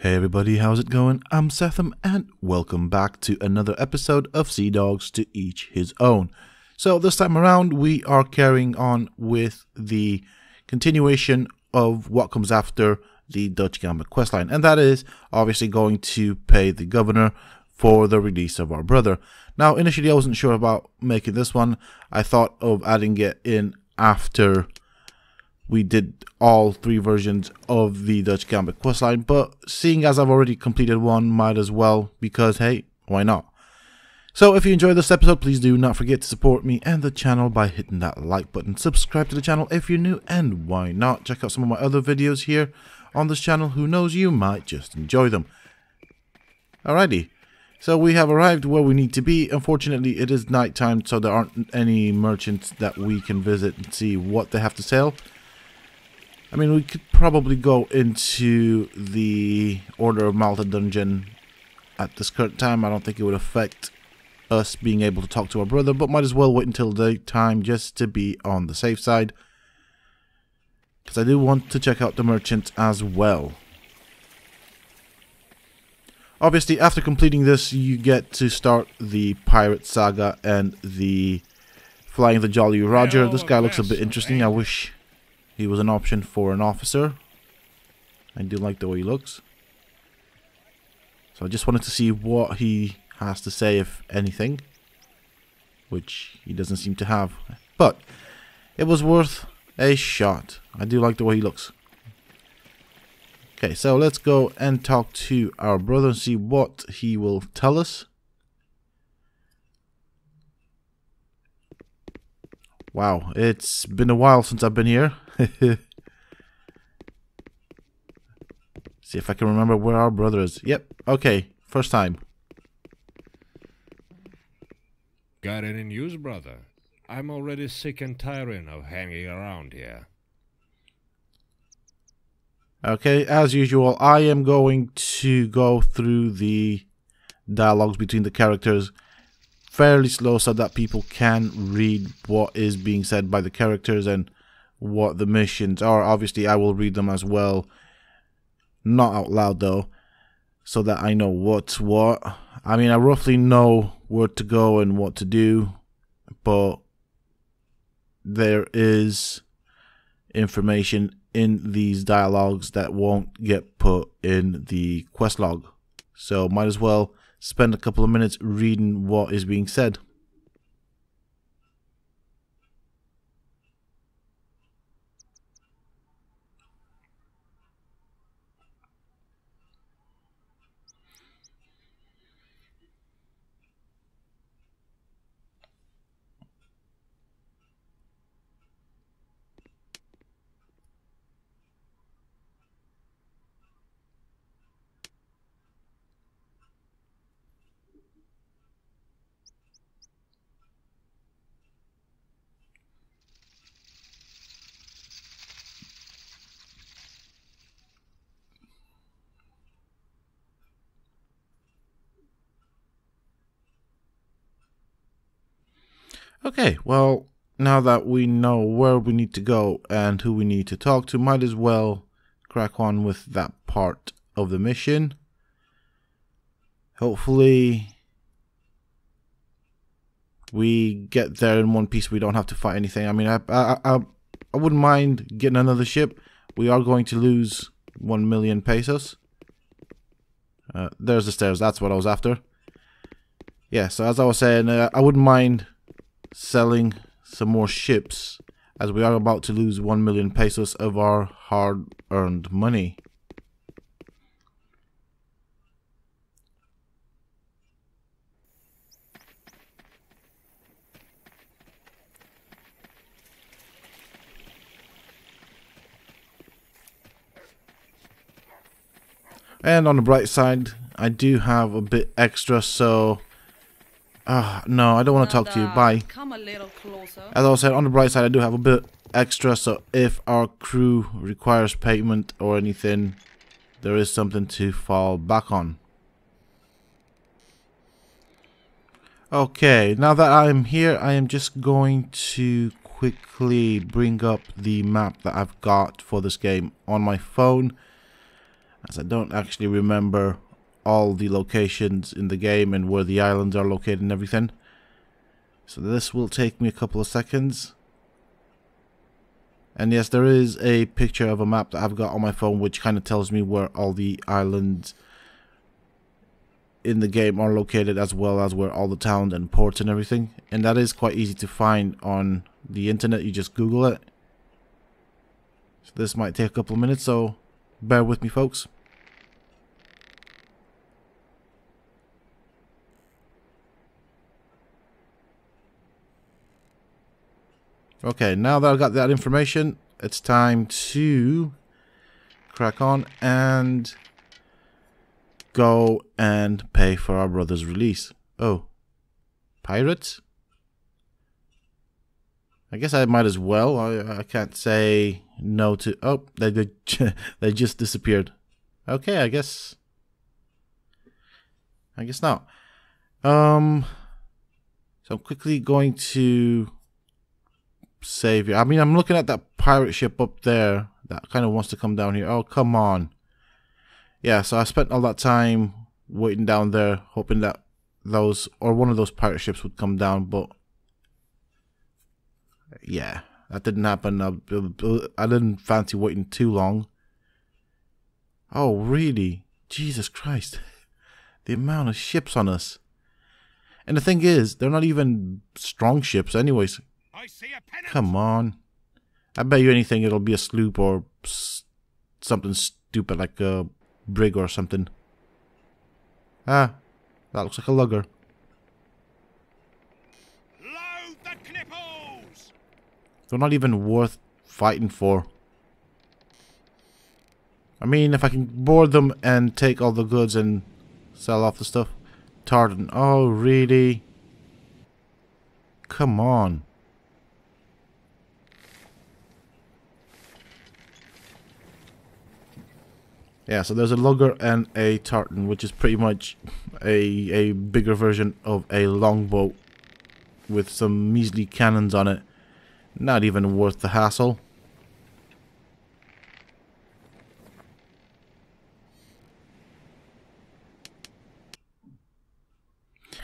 Hey everybody, how's it going? I'm Sethum and welcome back to another episode of Sea Dogs to Each His Own. So this time around we are carrying on with the continuation of what comes after the Dutch Gambit questline, and that is obviously going to pay the governor for the release of our brother. Now initially I wasn't sure about making this one. I thought of adding it in after we did all three versions of the Dutch Gambit questline, but seeing as I've already completed one, might as well, because hey, why not? So if you enjoyed this episode, please do not forget to support me and the channel by hitting that like button. Subscribe to the channel if you're new, and why not check out some of my other videos here on this channel. Who knows, you might just enjoy them. Alrighty, so we have arrived where we need to be. Unfortunately, it is nighttime, so there aren't any merchants that we can visit and see what they have to sell. I mean, we could probably go into the Order of Malta dungeon at this current time. I don't think it would affect us being able to talk to our brother, but might as well wait until daytime just to be on the safe side, because I do want to check out the merchants as well. Obviously, after completing this, you get to start the Pirate Saga and the Flying the Jolly Roger. This guy looks a bit interesting. I wish he was an option for an officer. I do like the way he looks. So I just wanted to see what he has to say, if anything, which he doesn't seem to have. But it was worth a shot. I do like the way he looks. Okay, so let's go and talk to our brother and see what he will tell us. Wow, it's been a while since I've been here. See if I can remember where our brother is. Yep, okay, first time. Got any news, brother? I'm already sick and tiring of hanging around here. Okay, as usual, I am going to go through the dialogues between the characters fairly slow so that people can read what is being said by the characters and what the missions are. Obviously, I will read them as well. Not out loud though, so that I know what's what. I mean, I roughly know where to go and what to do, but there is information in these dialogues that won't get put in the quest log. So might as well spend a couple of minutes reading what is being said. Okay, well, now that we know where we need to go and who we need to talk to, might as well crack on with that part of the mission. Hopefully we get there in one piece. We don't have to fight anything. I mean, I wouldn't mind getting another ship. We are going to lose 1 million pesos. There's the stairs. That's what I was after. Yeah, so as I was saying, I wouldn't mind selling some more ships, as we are about to lose 1 million pesos of our hard-earned money. And on the bright side, I do have a bit extra, so no, I don't want to talk to you. Bye. Come a little closer. As I was saying, on the bright side, I do have a bit extra, so if our crew requires payment or anything, there is something to fall back on. Okay, now that I'm here, I am just going to quickly bring up the map that I've got for this game on my phone. as I don't actually remember all the locations in the game and where the islands are located and everything. So this will take me a couple of seconds. And yes, there is a picture of a map that I've got on my phone which kind of tells me where all the islands in the game are located, as well as where all the towns and ports and everything. And that is quite easy to find on the internet. You just Google it. So this might take a couple of minutes, so bear with me, folks. Okay, now that I've got that information, it's time to crack on and go and pay for our brother's release. Oh, pirates? I guess I might as well. I can't say no to... Oh, they just disappeared. Okay, I guess not. So I'm quickly going to save here. I mean, I'm looking at that pirate ship up there that kind of wants to come down here. Oh, come on. Yeah, so I spent all that time waiting down there, hoping that those, or one of those pirate ships would come down, but yeah, that didn't happen. I didn't fancy waiting too long. Oh, really? Jesus Christ. The amount of ships on us. And the thing is, they're not even strong ships anyways. I see a pennant. Come on. I bet you anything it'll be a sloop or something stupid like a brig or something. Ah, that looks like a lugger. Load the knipples. They're not even worth fighting for. I mean, if I can board them and take all the goods and sell off the stuff. Tartan. Oh, really? Come on. Yeah, so there's a lugger and a tartan, which is pretty much a bigger version of a longboat with some measly cannons on it. Not even worth the hassle.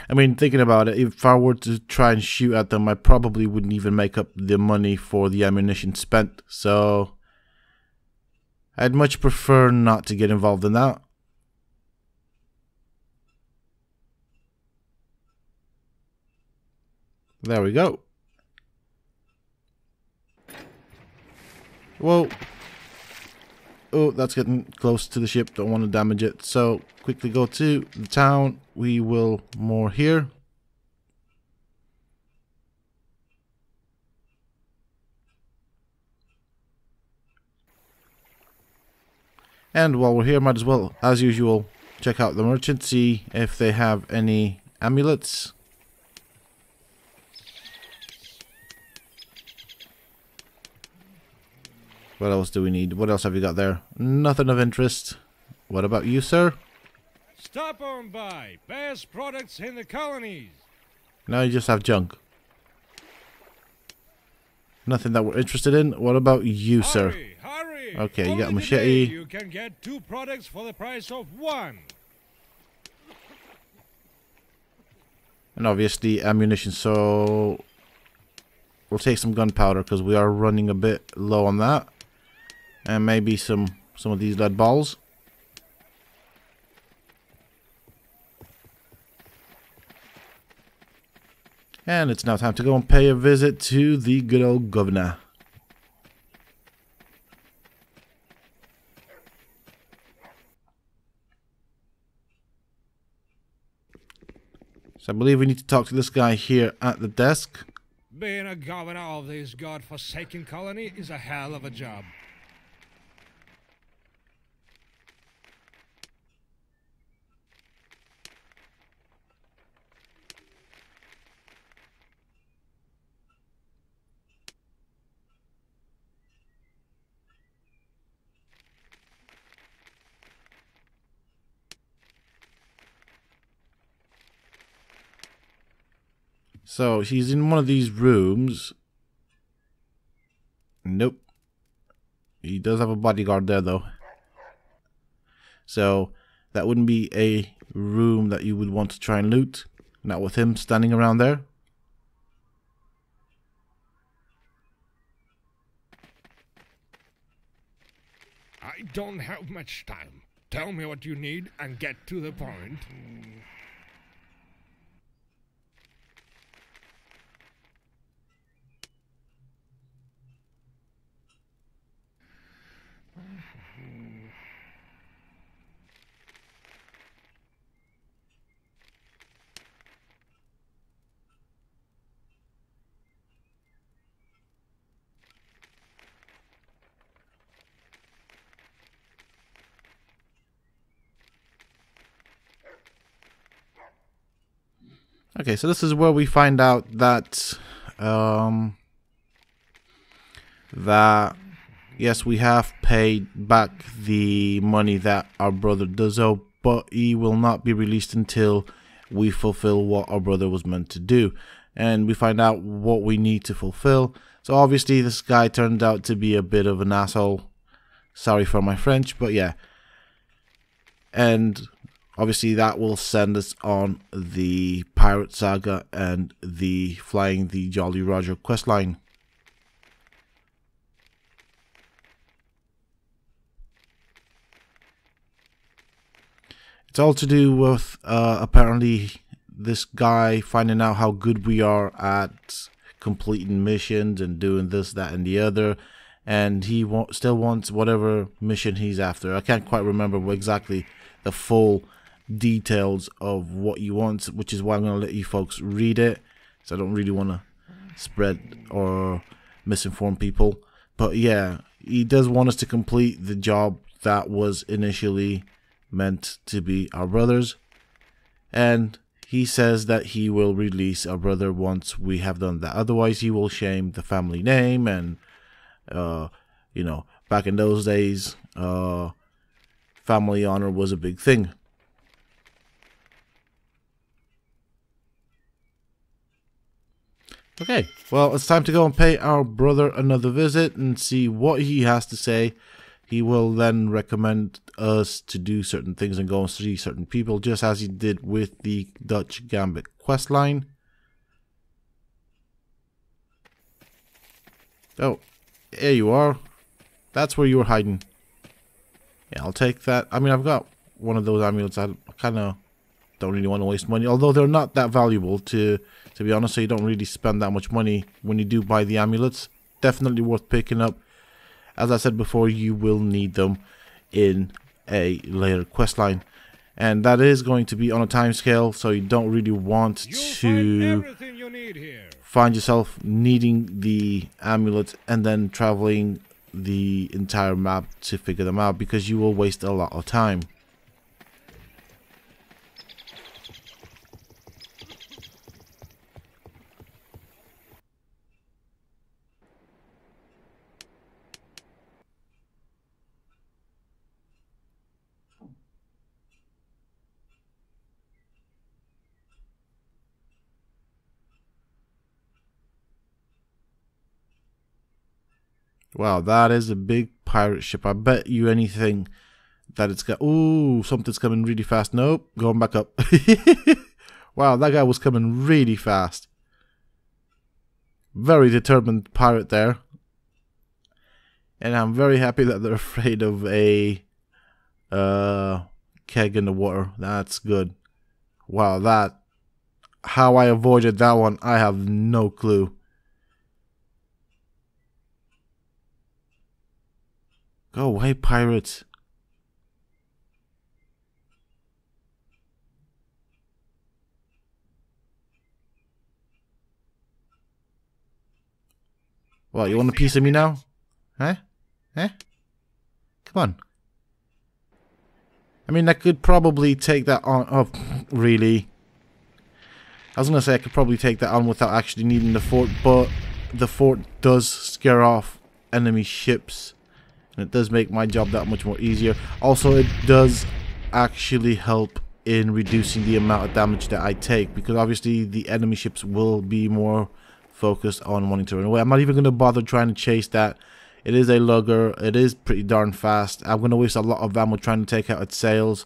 I mean, thinking about it, if I were to try and shoot at them, I probably wouldn't even make up the money for the ammunition spent. So I'd much prefer not to get involved in that. There we go. Whoa. Oh, that's getting close to the ship. Don't want to damage it. So, quickly go to the town. We will moor here. And while we're here, might as well, as usual, check out the merchant, see if they have any amulets. What else do we need? What else have you got there? Nothing of interest. What about you, sir? Stop on by. Best products in the colonies. No, you just have junk. Nothing that we're interested in. What about you, sir? Hurry. Okay, you Only got a machete. today you can get 2 products for the price of 1. And obviously ammunition, so we'll take some gunpowder because we are running a bit low on that. And maybe some of these lead balls. And it's now time to go and pay a visit to the good old governor. So I believe we need to talk to this guy here at the desk. Being a governor of this god-forsaken colony is a hell of a job. So he's in one of these rooms. Nope. He does have a bodyguard there though. So that wouldn't be a room that you would want to try and loot. Not with him standing around there. I don't have much time. Tell me what you need and get to the point. Okay, so this is where we find out that yes, we have paid back the money that our brother does owe, but he will not be released until we fulfill what our brother was meant to do. And we find out what we need to fulfill. So obviously this guy turned out to be a bit of an asshole. Sorry for my French, but yeah. And obviously that will send us on the Pirate Saga and the Flying the Jolly Roger questline. It's all to do with apparently this guy finding out how good we are at completing missions and doing this, that, and the other. And he still wants whatever mission he's after. I can't quite remember exactly the full details of what he wants, which is why I'm going to let you folks read it. So I don't really want to spread or misinform people. But yeah, he does want us to complete the job that was initially meant to be our brother's. And he says that he will release our brother once we have done that. Otherwise, he will shame the family name. And, you know, back in those days, family honor was a big thing. Okay, well, it's time to go and pay our brother another visit and see what he has to say. He will then recommend us to do certain things and go and see certain people, just as he did with the Dutch Gambit questline. Oh, here you are. That's where you were hiding. Yeah, I'll take that. I mean, I've got one of those amulets. I kind of don't really want to waste money, although they're not that valuable to be honest, so you don't really spend that much money when you do buy the amulets. Definitely worth picking up. As I said before, you will need them in a later questline, and that is going to be on a time scale, so you don't really want to find yourself needing the amulets and then traveling the entire map to figure them out, because you will waste a lot of time. Wow, that is a big pirate ship. I bet you anything that it's got... Ooh, something's coming really fast. Nope, going back up. Wow, that guy was coming really fast. Very determined pirate there. And I'm very happy that they're afraid of a keg in the water. That's good. Wow, that... How I avoided that one, I have no clue. Go away, pirates. What, you want a piece of me now? Huh? Eh? Come on. I mean, I could probably take that on... Oh, really? I was going to say I could probably take that on without actually needing the fort, but the fort does scare off enemy ships. And it does make my job that much more easier. Also, it does actually help in reducing the amount of damage that I take, because obviously the enemy ships will be more focused on wanting to run away. I'm not even going to bother trying to chase that It is a lugger. It is pretty darn fast. I'm going to waste a lot of ammo trying to take out its sails.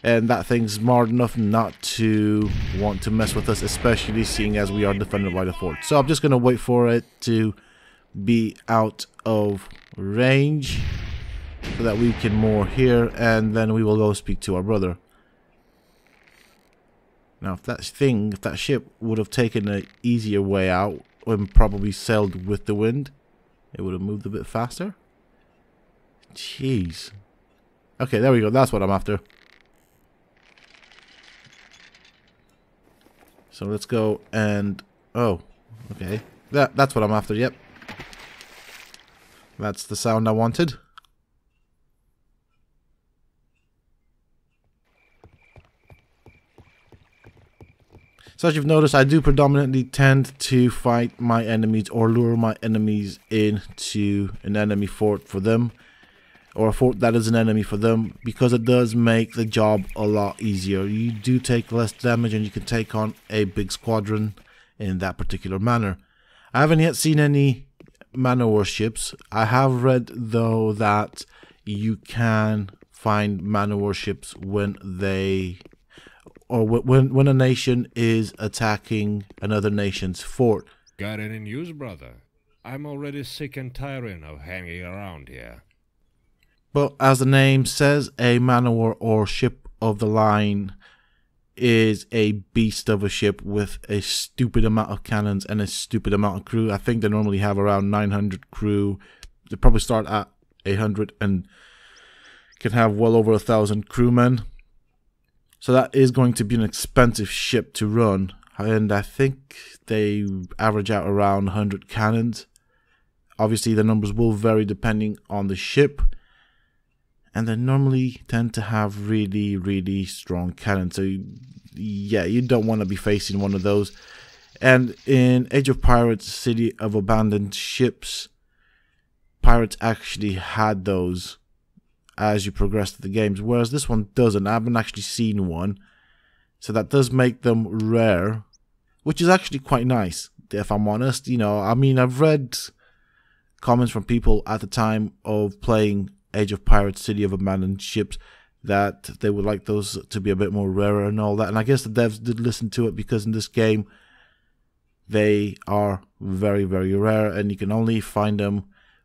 And that thing's smart enough not to want to mess with us, especially seeing as we are defended by the fort. So I'm just going to wait for it to be out of range so that we can moor here, and then we will go speak to our brother. Now, if that ship would have taken an easier way out and probably sailed with the wind, it would have moved a bit faster. Jeez. Okay, there we go. That's what I'm after. So let's go and... oh, okay. That's what I'm after, yep. That's the sound I wanted. So as you've noticed, I do predominantly tend to fight my enemies or lure my enemies into an enemy fort for them, or a fort that is an enemy for them, because it does make the job a lot easier. You do take less damage and you can take on a big squadron in that particular manner. I haven't yet seen any man-o-war ships. I have read though that you can find man-o-war ships when they... or when a nation is attacking another nation's fort. Got any news, brother? I'm already sick and tiring of hanging around here. But as the name says, a man-o-war or ship of the line is a beast of a ship with a stupid amount of cannons and a stupid amount of crew. I think they normally have around 900 crew. They probably start at 800 and can have well over 1,000 crewmen. So that is going to be an expensive ship to run, and I think they average out around 100 cannons. Obviously the numbers will vary depending on the ship, and they normally tend to have really strong cannons. So yeah, you don't want to be facing one of those. And in Age of Pirates, City of Abandoned Ships, pirates actually had those as you progress through the games, whereas this one doesn't. I haven't actually seen one, so that does make them rare, which is actually quite nice, if I'm honest. You know, I mean, I've read comments from people at the time of playing Age of Pirates City of Abandoned Ships that they would like those to be a bit more rarer and all that, and I guess the devs did listen to it, because in this game they are very rare, and you can only find them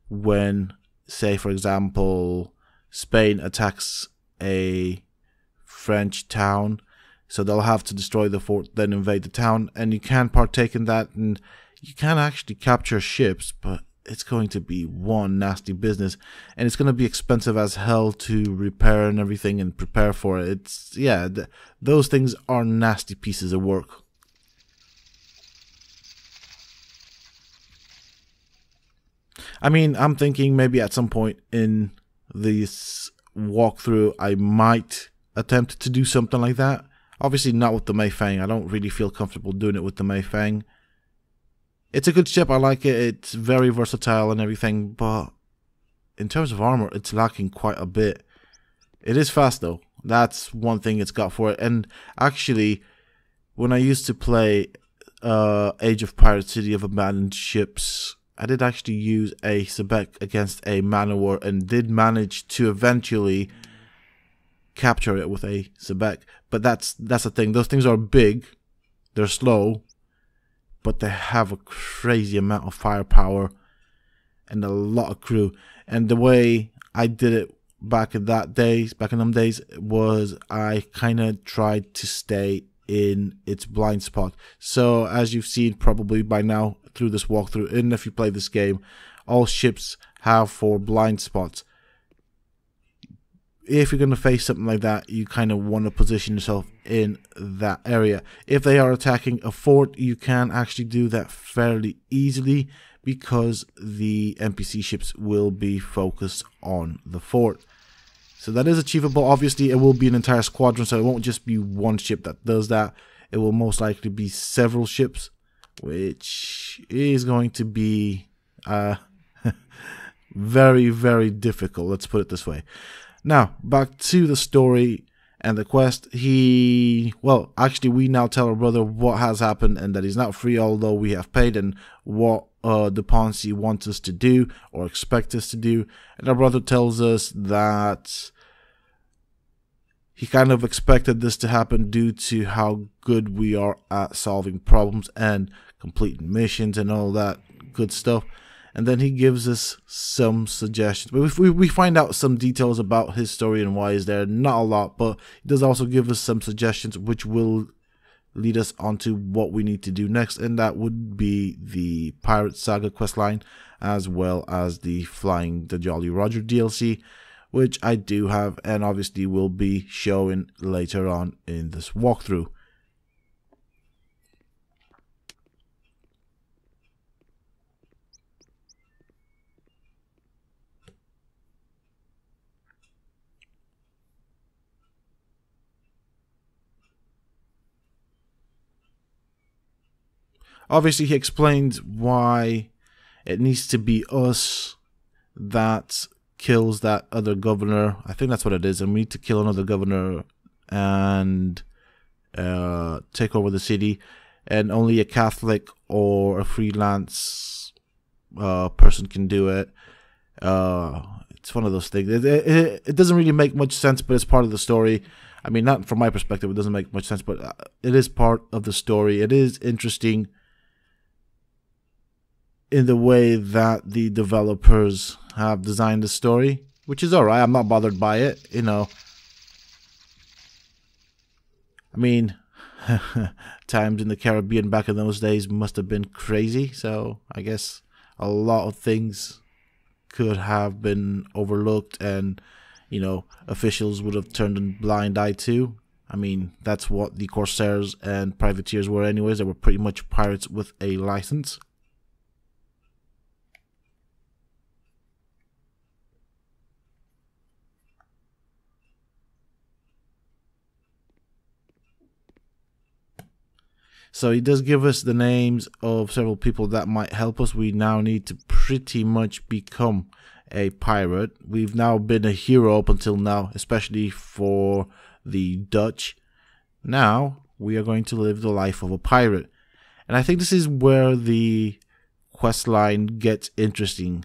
when, say for example, Spain attacks a French town, so they'll have to destroy the fort, then invade the town, and you can partake in that, and you can actually capture ships, but it's going to be one nasty business, and it's going to be expensive as hell to repair and everything and prepare for it. It's, yeah, those things are nasty pieces of work. I mean, I'm thinking maybe at some point in this walkthrough I might attempt to do something like that. Obviously not with the Mayfang. I don't really feel comfortable doing it with the Mayfang. It's a good ship, I like it, it's very versatile and everything, but in terms of armor it's lacking quite a bit. It is fast though, that's one thing it's got for it. And actually, when I used to play Age of Pirates City of Abandoned Ships, I did actually use a Sebek against a man-o-war and did manage to eventually capture it with a Sebek. But that's the thing, those things are big, they're slow, but they have a crazy amount of firepower and a lot of crew. And the way I did it back in them days was I kind of tried to stay in its blind spot. So as you've seen probably by now through this walkthrough, and if you play this game, all ships have 4 blind spots. If you're going to face something like that, you kind of want to position yourself in that area. If they are attacking a fort, you can actually do that fairly easily, because the NPC ships will be focused on the fort. So that is achievable. Obviously, it will be an entire squadron, so it won't just be one ship that does that. It will most likely be several ships, which is going to be very difficult, let's put it this way. Now, back to the story And the quest, actually we now tell our brother what has happened and that he's not free although we have paid, and what the Poincy wants us to do or expect us to do. And our brother tells us that he kind of expected this to happen due to how good we are at solving problems and completing missions and all that good stuff. And then he gives us some suggestions. We find out some details about his story and why he's there. Not a lot, but he does also give us some suggestions which will lead us onto what we need to do next. And that would be the Pirate Saga questline, as well as the Flying the Jolly Roger DLC, which I do have and obviously will be showing later on in this walkthrough. Obviously, he explains why it needs to be us that kills that other governor. I think that's what it is. And we need to kill another governor and take over the city. And only a Catholic or a freelance person can do it. It's one of those things. It doesn't really make much sense, but it's part of the story. I mean, not from my perspective, it doesn't make much sense, but it is part of the story. It is interesting in the way that the developers have designed the story, which is alright. I'm not bothered by it, you know. I mean, times in the Caribbean back in those days must have been crazy, so I guess a lot of things could have been overlooked and, you know, officials would have turned a blind eye to. I mean, that's what the Corsairs and Privateers were anyways. They were pretty much pirates with a license. So he does give us the names of several people that might help us. We now need to pretty much become a pirate. We've now been a hero up until now, especially for the Dutch. Now we are going to live the life of a pirate. And I think this is where the quest line gets interesting.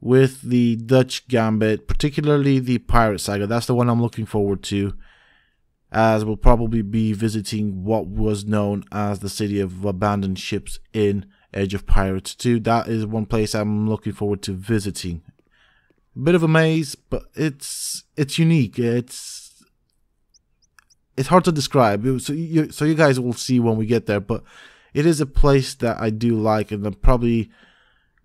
With the Dutch Gambit, particularly the Pirate Saga, that's the one I'm looking forward to, as we'll probably be visiting what was known as the City of Abandoned Ships in Age of Pirates 2. That is one place I'm looking forward to visiting. A bit of a maze, but it's unique. It's hard to describe. So you guys will see when we get there, but it is a place that I do like, and I'm probably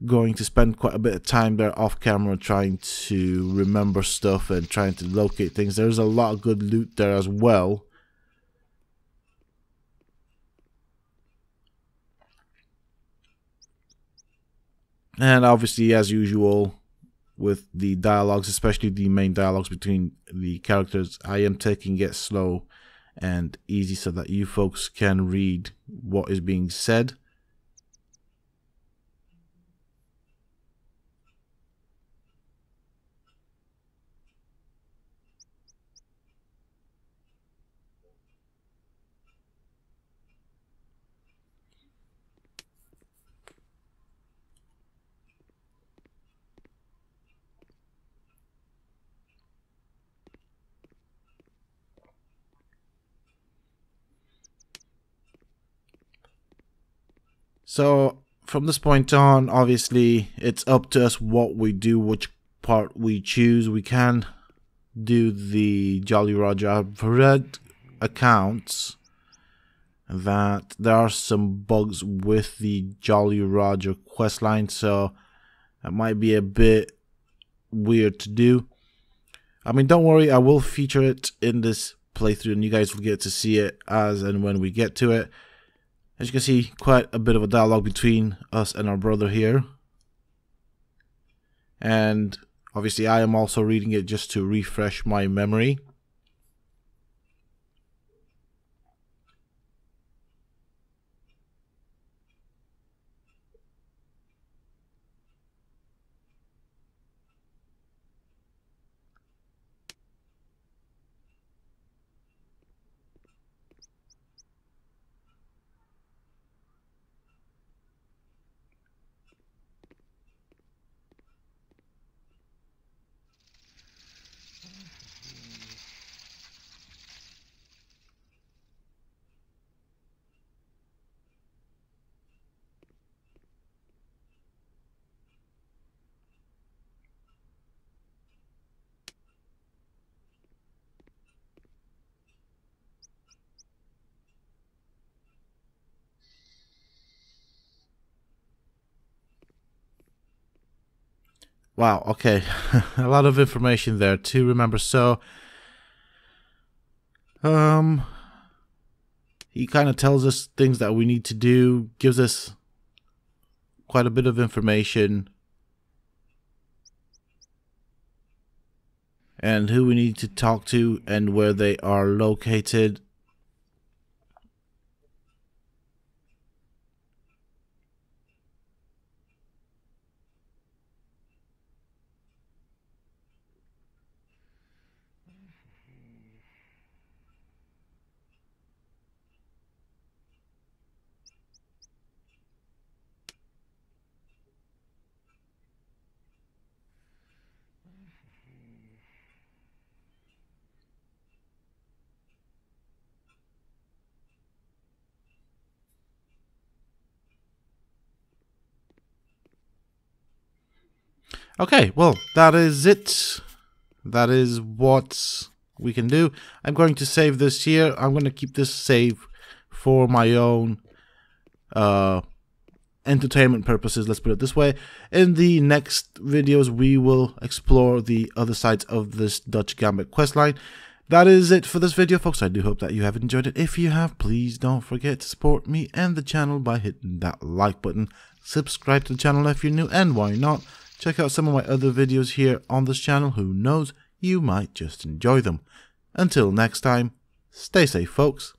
going to spend quite a bit of time there off camera trying to remember stuff and trying to locate things. There's a lot of good loot there as well. And obviously, as usual, with the dialogues, especially the main dialogues between the characters, I am taking it slow and easy so that you folks can read what is being said. So from this point on, obviously, it's up to us what we do, which part we choose. We can do the Jolly Roger. I've read accounts that there are some bugs with the Jolly Roger questline, so that might be a bit weird to do. I mean, don't worry, I will feature it in this playthrough, and you guys will get to see it as and when we get to it. As you can see, quite a bit of a dialogue between us and our brother here. And obviously I am also reading it just to refresh my memory. Wow, okay. A lot of information there to remember. So, he kind of tells us things that we need to do, gives us quite a bit of information, and who we need to talk to and where they are located. Okay, well, that is it. That is what we can do. I'm going to save this here. I'm going to keep this save for my own entertainment purposes, let's put it this way. In the next videos, we will explore the other sides of this Dutch Gambit questline. That is it for this video, folks. I do hope that you have enjoyed it. If you have, please don't forget to support me and the channel by hitting that like button. Subscribe to the channel if you're new, and why not? Check out some of my other videos here on this channel. Who knows, you might just enjoy them. Until next time, stay safe, folks.